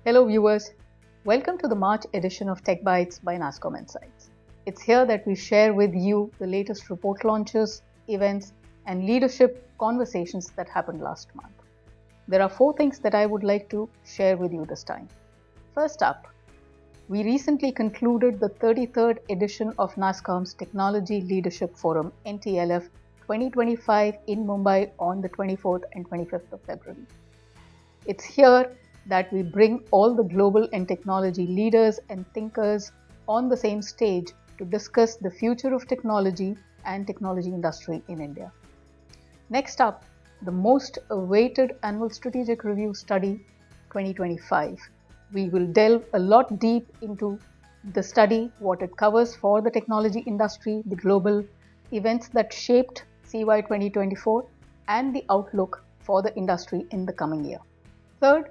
Hello viewers, welcome to the March edition of Tech Bytes by Nasscom Insights. It's here that we share with you the latest report launches, events, and leadership conversations that happened last month. There are 4 things that I would like to share with you this time. First up, we recently concluded the 33rd edition of Nasscom's Technology Leadership Forum NTLF 2025 in Mumbai on the 24th and 25th of February. It's here that we bring all the global and technology leaders and thinkers on the same stage to discuss the future of technology and technology industry in India. Next up, the most awaited Annual Strategic Review Study 2025. We will delve a lot deep into the study, what it covers for the technology industry, the global events that shaped CY 2024, and the outlook for the industry in the coming year. Third,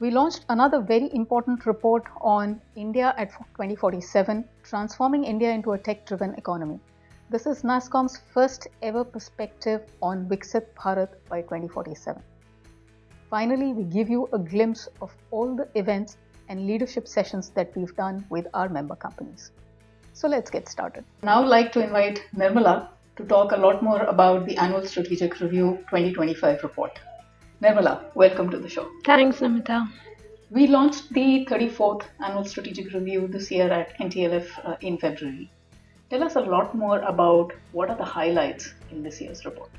we launched another very important report on India at 2047, transforming India into a tech-driven economy. This is Nasscom's first ever perspective on Viksit Bharat by 2047. Finally, we give you a glimpse of all the events and leadership sessions that we've done with our member companies. So let's get started. Now I'd like to invite Nirmala to talk a lot more about the Annual Strategic Review 2025 report. Nirmala, welcome to the show. Thanks, Namita. We launched the 34th Annual Strategic Review this year at NTLF in February. Tell us a lot more about what are the highlights in this year's report.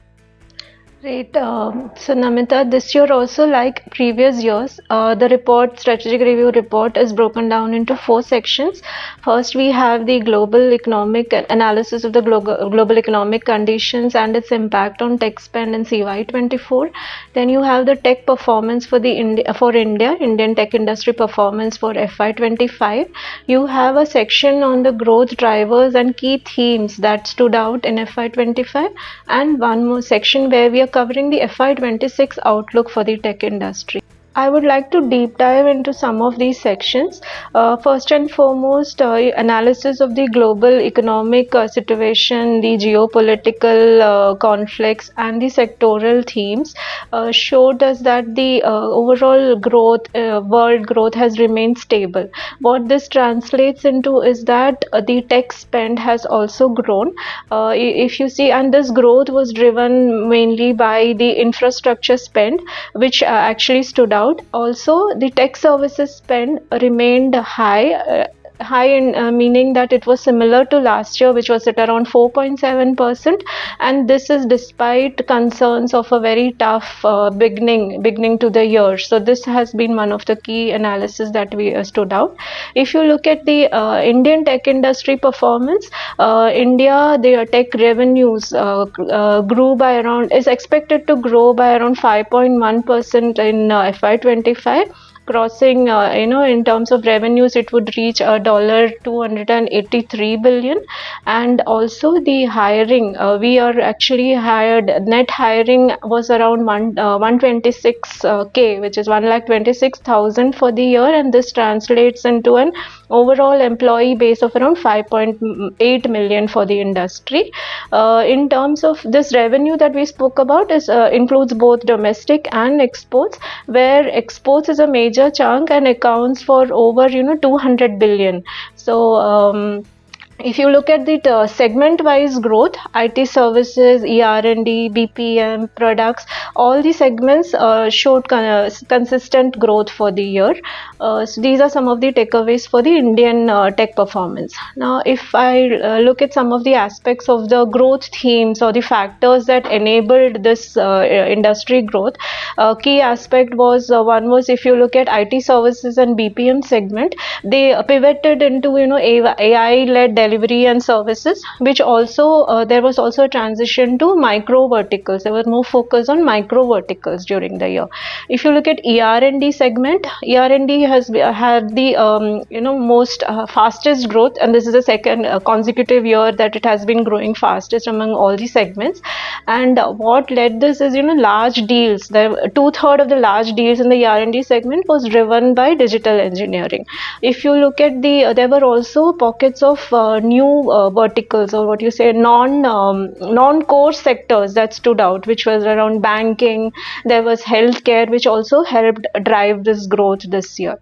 Great. So Namita, this year also, like previous years, the strategic review report is broken down into 4 sections. First, we have the global economic analysis of the global economic conditions and its impact on tech spend in CY24. Then you have the tech performance for Indian tech industry performance for FY25. You have a section on the growth drivers and key themes that stood out in FY25, and one more section where we are covering the FY26 outlook for the tech industry. I would like to deep dive into some of these sections. First and foremost, analysis of the global economic situation, the geopolitical conflicts, and the sectoral themes showed us that the overall growth, world growth has remained stable. What this translates into is that the tech spend has also grown. If you see, and this growth was driven mainly by the infrastructure spend, which actually stood out. Also, the tech services spend remained high in meaning that it was similar to last year, which was at around 4.7%, and this is despite concerns of a very tough beginning to the year. So this has been one of the key analysis that we stood out. If you look at the Indian tech industry performance, India, their tech revenues is expected to grow by around 5.1% in FY25. Crossing, in terms of revenues, it would reach $283 billion. And also the hiring, we are actually net hiring was around 126K, which is 126,000 for the year, and this translates into an overall employee base of around 5.8 million for the industry. In terms of this revenue that we spoke about includes both domestic and exports, where exports is a major chunk and accounts for over 200 billion. So if you look at the segment-wise growth, IT services, ER&D, BPM, products, all the segments showed consistent growth for the year. So these are some of the takeaways for the Indian tech performance. Now, if I look at some of the aspects of the growth themes or the factors that enabled this industry growth, key aspect was one was, if you look at IT services and BPM segment, they pivoted into AI-led delivery and services, which also there was also a transition to micro verticals. There was more focus on micro verticals during the year. If you look at ER&D segment, ER&D has had the most fastest growth, and this is the second consecutive year that it has been growing fastest among all the segments. And what led this is large deals. 2/3 of the large deals in the ER&D segment was driven by digital engineering. If you look at there were also pockets of new verticals, or what you say, non-core sectors that stood out, which was around banking. There was healthcare, which also helped drive this growth this year.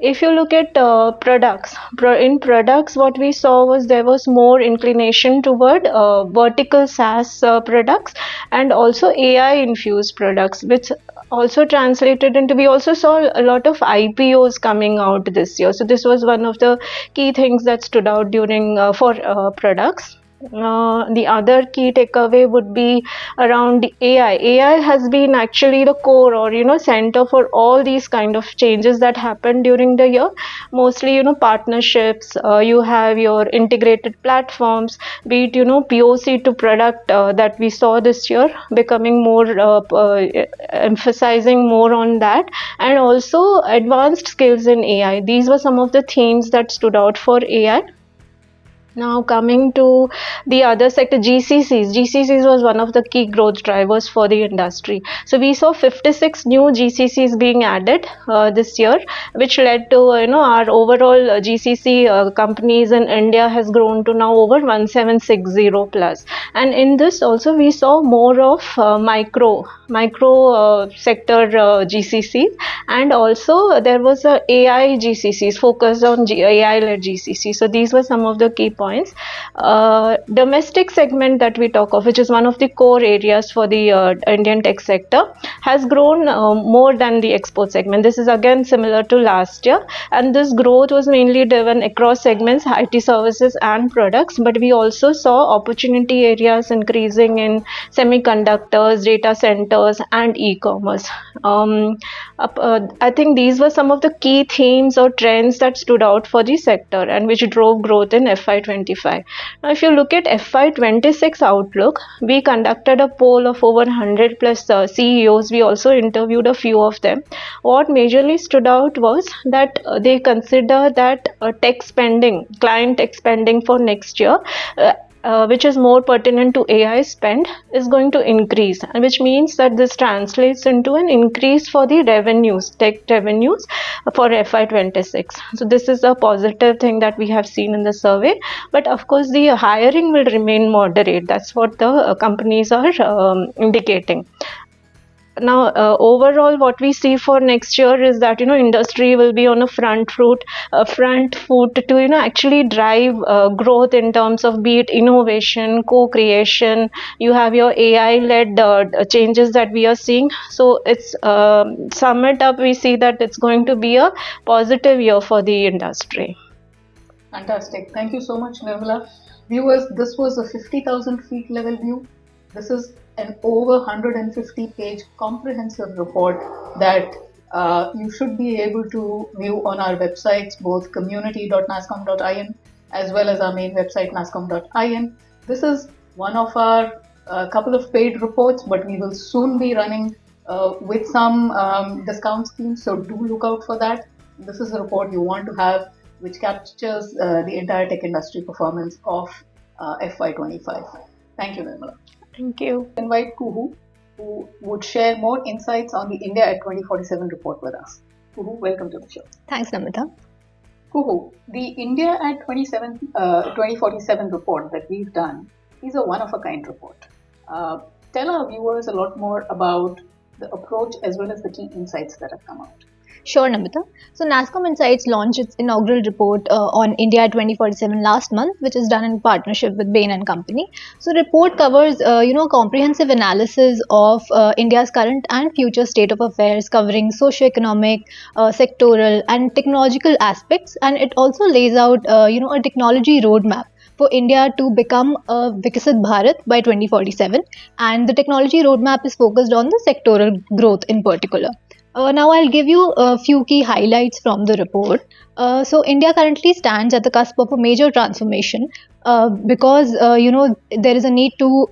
If you look at products, in products, what we saw was there was more inclination toward vertical SaaS products, and also AI infused products, which also translated into, we also saw a lot of IPOs coming out this year. So this was one of the key things that stood out during for products. The other key takeaway would be around AI. AI has been actually the core, or center for all these kind of changes that happened during the year. Mostly partnerships. You have your integrated platforms, be it POC to product, that we saw this year becoming more emphasizing more on that, and also advanced skills in AI. These were some of the themes that stood out for AI. Now coming to the other sector, GCCs. GCCs was one of the key growth drivers for the industry. So we saw 56 new GCCs being added this year, which led to our overall GCC companies in India has grown to now over 1760 plus. And in this also we saw more of micro sector GCCs, and also there was a AI GCCs focused on AI led GCC. So these were some of the key points. Domestic segment that we talk of, which is one of the core areas for the Indian tech sector, has grown more than the export segment. This is again similar to last year, and this growth was mainly driven across segments, IT services and products, but we also saw opportunity areas increasing in semiconductors, data centers and e-commerce. I think these were some of the key themes or trends that stood out for the sector and which drove growth in FY25. Now, if you look at FY26 outlook, we conducted a poll of over 100 plus CEOs. We also interviewed a few of them. What majorly stood out was that they consider that client tech spending for next year, which is more pertinent to AI spend, is going to increase, which means that this translates into an increase for the tech revenues for FY26. So this is a positive thing that we have seen in the survey, but of course the hiring will remain moderate. That's what the companies are indicating. Now, overall, what we see for next year is that industry will be on a front foot to actually drive growth in terms of, be it innovation, co-creation. You have your AI-led changes that we are seeing. So it's sum it up, we see that it's going to be a positive year for the industry. Fantastic. Thank you so much, Nirmala. Viewers, this was a 50,000 feet level view. This is an over 150-page comprehensive report that you should be able to view on our websites, both community.nasscom.in as well as our main website, nasscom.in. This is one of our couple of paid reports, but we will soon be running with some discount schemes, so do look out for that. This is a report you want to have, which captures the entire tech industry performance of FY25. Thank you, Nirmala. Thank you. Invite Kuhu, who would share more insights on the India at 2047 report with us. Kuhu, welcome to the show. Thanks, Namita. Kuhu, the India at 2047 report that we've done is a one-of-a-kind report. Tell our viewers a lot more about the approach as well as the key insights that have come out. Sure, Namita. So Nasscom Insights launched its inaugural report on India 2047 last month, which is done in partnership with Bain and Company. So the report covers, comprehensive analysis of India's current and future state of affairs, covering socio-economic, sectoral and technological aspects. And it also lays out, a technology roadmap for India to become a Viksit Bharat by 2047. And the technology roadmap is focused on the sectoral growth in particular. Now I'll give you a few key highlights from the report. So India currently stands at the cusp of a major transformation because there is a need to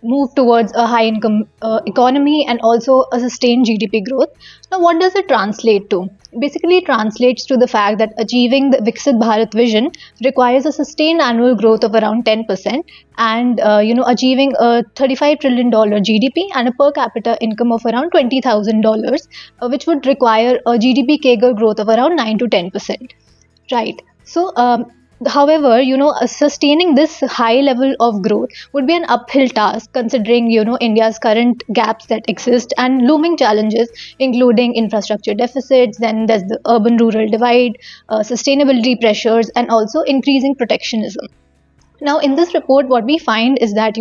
move towards a high income economy and also a sustained GDP growth. Now what does it translate to? Basically, it translates to the fact that achieving the Viksit Bharat vision requires a sustained annual growth of around 10% and achieving a $35 trillion GDP and a per capita income of around $20,000, which would require a GDP CAGR growth of around 9 to 10%. Right. So However, sustaining this high level of growth would be an uphill task considering, India's current gaps that exist and looming challenges, including infrastructure deficits, then there's the urban rural divide, sustainability pressures, and also increasing protectionism. Now, in this report, what we find is that,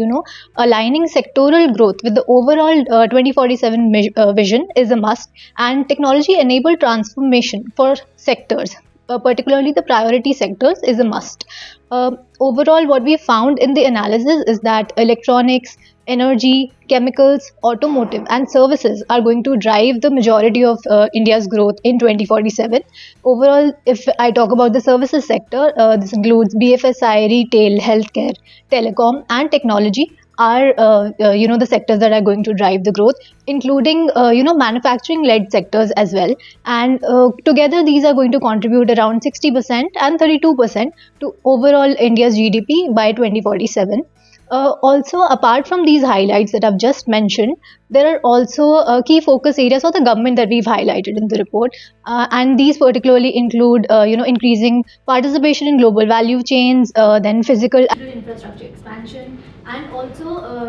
aligning sectoral growth with the overall 2047 vision is a must, and technology enabled transformation for sectors, particularly the priority sectors, is a must. Overall, what we found in the analysis is that electronics, energy, chemicals, automotive, and services are going to drive the majority of India's growth in 2047. Overall, if I talk about the services sector, this includes BFSI, retail, healthcare, telecom, and technology are the sectors that are going to drive the growth, including manufacturing led sectors as well, and together these are going to contribute around 60% and 32% to overall India's GDP by 2047. Also, apart from these highlights that I've just mentioned, there are also key focus areas for the government that we've highlighted in the report, and these particularly include, increasing participation in global value chains, then physical infrastructure expansion, and also,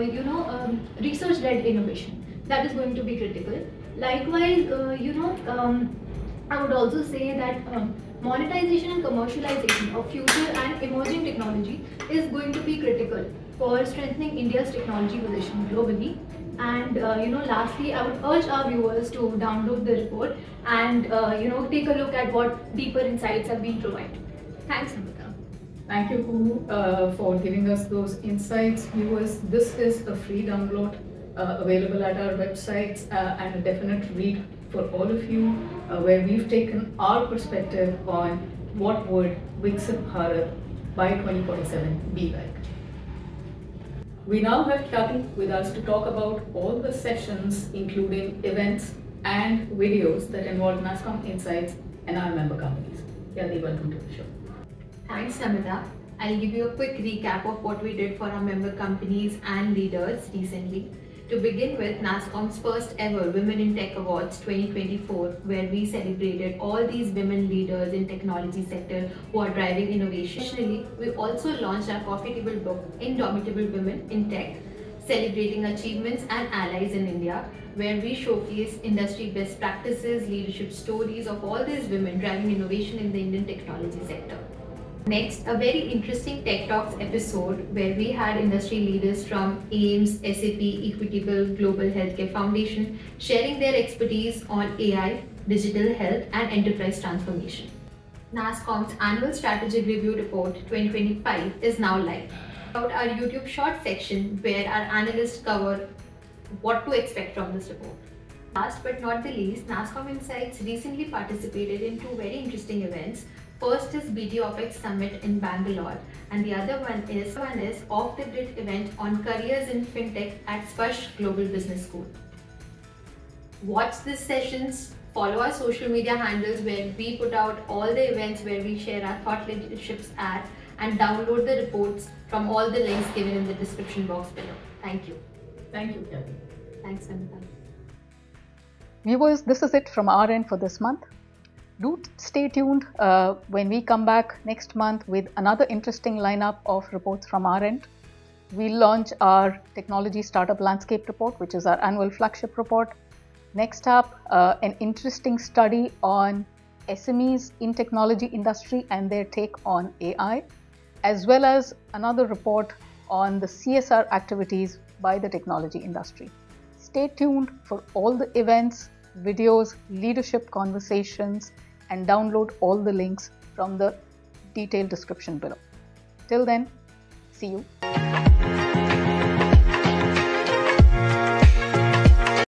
research-led innovation. That is going to be critical. Likewise, I would also say that monetization and commercialization of future and emerging technology is going to be critical for strengthening India's technology position globally. And lastly, I would urge our viewers to download the report and take a look at what deeper insights have been provided. Thanks, Namita. Thank you, Kuhu, for giving us those insights. Viewers, this is a free download available at our websites and a definite read for all of you, where we've taken our perspective on what would Viksit Bharat by 2047 be like. We now have Khyati with us to talk about all the sessions, including events and videos that involve Nasscom Insights and our member companies. Khyati, welcome to the show. Thanks, Namita. I'll give you a quick recap of what we did for our member companies and leaders recently. To begin with, Nasscom's first ever Women in Tech Awards 2024, where we celebrated all these women leaders in technology sector who are driving innovation. Additionally, we also launched our coffee table book, Indomitable Women in Tech, celebrating achievements and allies in India, where we showcase industry best practices, leadership stories of all these women driving innovation in the Indian technology sector. Next, a very interesting Tech Talks episode where we had industry leaders from AIMS, SAP, Equitable Global Healthcare Foundation sharing their expertise on AI, digital health, and enterprise transformation. Nasscom's annual strategic review report 2025 is now live. About our YouTube short section where our analysts cover what to expect from this report. Last but not the least, Nasscom Insights recently participated in two very interesting events. First is BTOPEX Summit in Bangalore, and the other one is Off the Grid event on careers in fintech at Sparsh Global Business School. Watch these sessions, follow our social media handles where we put out all the events where we share our thought leaderships at, and download the reports from all the links given in the description box below. Thank you. Thank you, Khyati. Thanks, Namita. Viewers, this is it from our end for this month. Do stay tuned when we come back next month with another interesting lineup of reports from our end. We'll launch our Technology Startup Landscape Report, which is our annual flagship report. Next up, an interesting study on SMEs in technology industry and their take on AI, as well as another report on the CSR activities by the technology industry. Stay tuned for all the events, videos, leadership conversations, and download all the links from the detailed description below. Till then, see you.